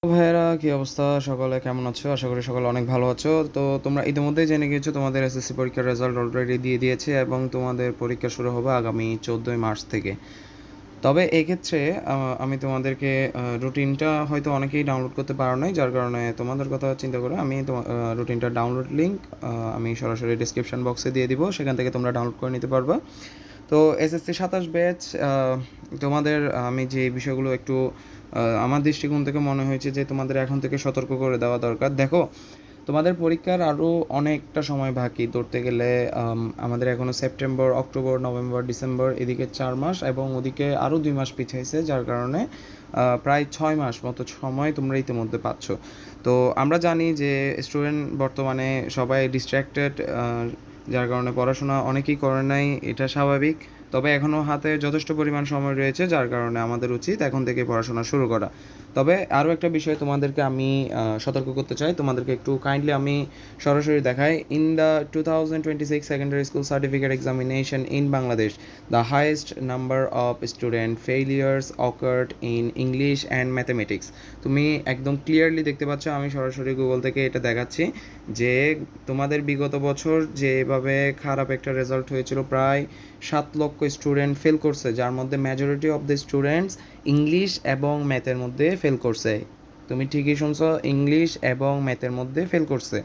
ভাইয়েরা, কি অবস্থা? সকলে কেমন আছো? আশা করি সকলে অনেক ভালো আছো। তো তোমরা ইতিমধ্যেই জেনে গিয়েছো তোমাদের এসএসসি পরীক্ষার রেজাল্ট অলরেডি দিয়ে দিয়েছে এবং তোমাদের পরীক্ষা শুরু হবে আগামী 14ই মার্চ থেকে। তবে এক্ষেত্রে আমি তোমাদেরকে রুটিনটা হয়তো অনেকেই ডাউনলোড করতে পারো নাই, যার কারণে তোমাদের কথা চিন্তা করে আমি রুটিনটা ডাউনলোড লিঙ্ক আমি সরাসরি ডিসক্রিপশন বক্সে দিয়ে দিব, সেখান থেকে তোমরা ডাউনলোড করে নিতে পারবা। তো এসএসসি 27 ব্যাচ, তোমাদের আমি যে বিষয়গুলো একটু আমার দৃষ্টিকোণ থেকে মনে হয়েছে যে তোমাদের এখন থেকে সতর্ক করে দেওয়া দরকার। দেখো, তোমাদের পরীক্ষার আরও অনেকটা সময় বাকি ধরতে গেলে। আমাদের এখনও সেপ্টেম্বর, অক্টোবর, নভেম্বর, ডিসেম্বর, এদিকে 4 মাস এবং ওদিকে আরও 2 মাস পিছাইছে, যার কারণে প্রায় 6 মাস মতো সময় তোমরা ইতিমধ্যে পাচ্ছ। তো আমরা জানি যে স্টুডেন্ট বর্তমানে সবাই ডিস্ট্র্যাক্টেড, যার কারণে পড়াশোনা অনেকেই করে নাই, এটা স্বাভাবিক। তবে এখনও হাতে যথেষ্ট পরিমাণ সময় রয়েছে, যার কারণে আমাদের উচিত এখন থেকে পড়াশোনা শুরু করা। তবে আরও একটা বিষয় তোমাদেরকে আমি সতর্ক করতে চাই, তোমাদেরকে একটু কাইন্ডলি আমি সরাসরি দেখাই। In the 2026 secondary school certificate examination in Bangladesh, the highest number of student ফেইলিয়ার্স occurred in English and mathematics. তুমি একদম ক্লিয়ারলি দেখতে পাচ্ছ, আমি সরাসরি গুগল থেকে এটা দেখাচ্ছি যে তোমাদের বিগত বছর যেভাবে খারাপ একটা রেজাল্ট হয়েছিল, প্রায় 7 লক্ষ স্টুডেন্ট ফেল করছে, যার মধ্যে majority of the students English এবং ম্যাথের মধ্যে ফেল করছে। তুমি ঠিকই শুনছো, ইংলিশ এবং ম্যাথের মধ্যে ফেল করছে।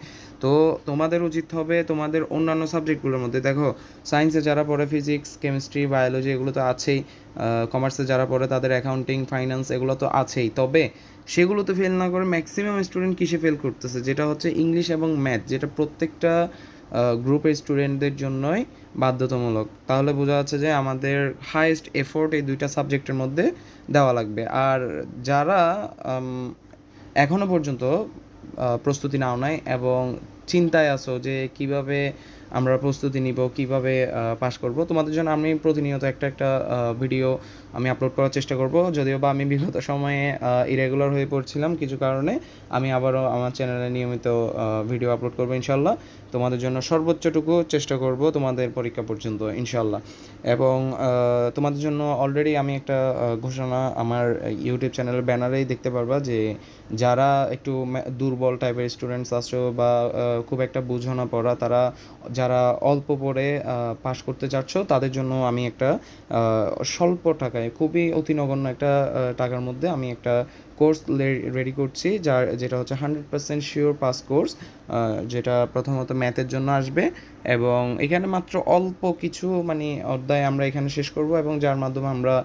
তো তোমাদের উচিত হবে তোমাদের অন্যান্য সাবজেক্টগুলোর মধ্যে, দেখো সায়েন্সে যারা পড়ে ফিজিক্স, কেমিস্ট্রি, বায়োলজি এগুলো তো আছেই, কমার্সে যারা পড়ে তাদের অ্যাকাউন্টিং, ফাইন্যান্স এগুলো তো আছেই। তবে সেগুলোতে ফেল না করে ম্যাক্সিমাম স্টুডেন্ট কিসে ফেল করতেছে, যেটা হচ্ছে ইংলিশ এবং ম্যাথ, যেটা প্রত্যেকটা গ্রুপের স্টুডেন্টদের জন্যই বাধ্যতামূলক। তাহলে বোঝা যাচ্ছে যে আমাদের হাইয়েস্ট এফোর্ট এই দুইটা সাবজেক্টের মধ্যে দেওয়া লাগবে। আর যারা এখনও পর্যন্ত প্রস্তুতি নাও নাই এবং চিন্তায় আছো যে কিভাবে আমরা প্রস্তুতি নিব, কিভাবে পাস করব, তোমাদের জন্য আমি প্রতিনিয়ত একটা একটা ভিডিও আমি আপলোড করার চেষ্টা করব। যদিও বা আমি বিগত সময়ে ইরেগুলার হয়ে পড়ছিলাম কিছু কারণে, আমি আবারও আমার চ্যানেলে নিয়মিত ভিডিও আপলোড করবো ইনশাল্লাহ। তোমাদের জন্য সর্বোচ্চটুকু চেষ্টা করব তোমাদের পরীক্ষা পর্যন্ত ইনশাল্লাহ। এবং তোমাদের জন্য অলরেডি আমি একটা ঘোষণা আমার ইউটিউব চ্যানেলের ব্যানারেই দেখতে পারবা যে যারা একটু দুর্বল টাইপের স্টুডেন্টস আছো বা খুব একটা বুঝো না পড়া, তারা যারা অল্প পড়ে পাশ করতে চাচ্ছ, তাদের জন্য আমি একটা স্বল্প টাকায়, খুবই অতি নগণ্য একটা টাকার মধ্যে আমি একটা কোর্স রেডি করছি, যেটা হচ্ছে 100% শিওর পাস কোর্স, যেটা প্রথমত ম্যাথের জন্য আসবে। এবং এখানে মাত্র অল্প কিছু মানে অধ্যায় আমরা এখানে শেষ করব এবং যার মাধ্যমে আমরা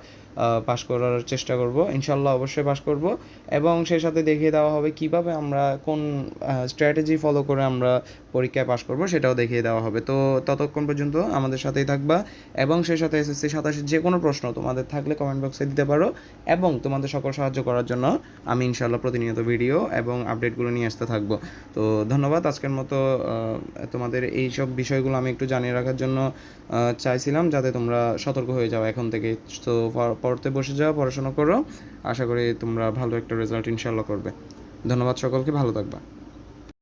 পাশ করার চেষ্টা করব ইনশাল্লাহ, অবশ্যই পাশ করব। এবং সেই সাথে দেখিয়ে দেওয়া হবে কিভাবে আমরা কোন স্ট্র্যাটেজি ফলো করে আমরা পরীক্ষায় পাশ করব, সেটাও দেখিয়ে দেওয়া হবে। তো ততক্ষণ পর্যন্ত আমাদের সাথেই থাকবা। এবং সেই সাথে এসএসসি 27 যে কোনো প্রশ্ন তোমাদের থাকলে কমেন্ট বক্সে দিতে পারো, এবং তোমাদের সকল সাহায্য করার জন্য আমি ইনশাল্লাহ প্রতিনিয়ত ভিডিও এবং আপডেটগুলো নিয়ে আসতে থাকবো। তো ধন্যবাদ। আজকের মতো তোমাদের এই সব বিষয়গুলো আমি একটু জানিয়ে রাখার জন্য চাইছিলাম, যাতে তোমরা সতর্ক হয়ে যাও এখন থেকে। তো পড়তে বসে যাও, পড়াশোনা করো, আশা করি তোমরা ভালো একটা রেজাল্ট ইনশাল্লাহ করবে। ধন্যবাদ সকলকে, ভালো থাকবা।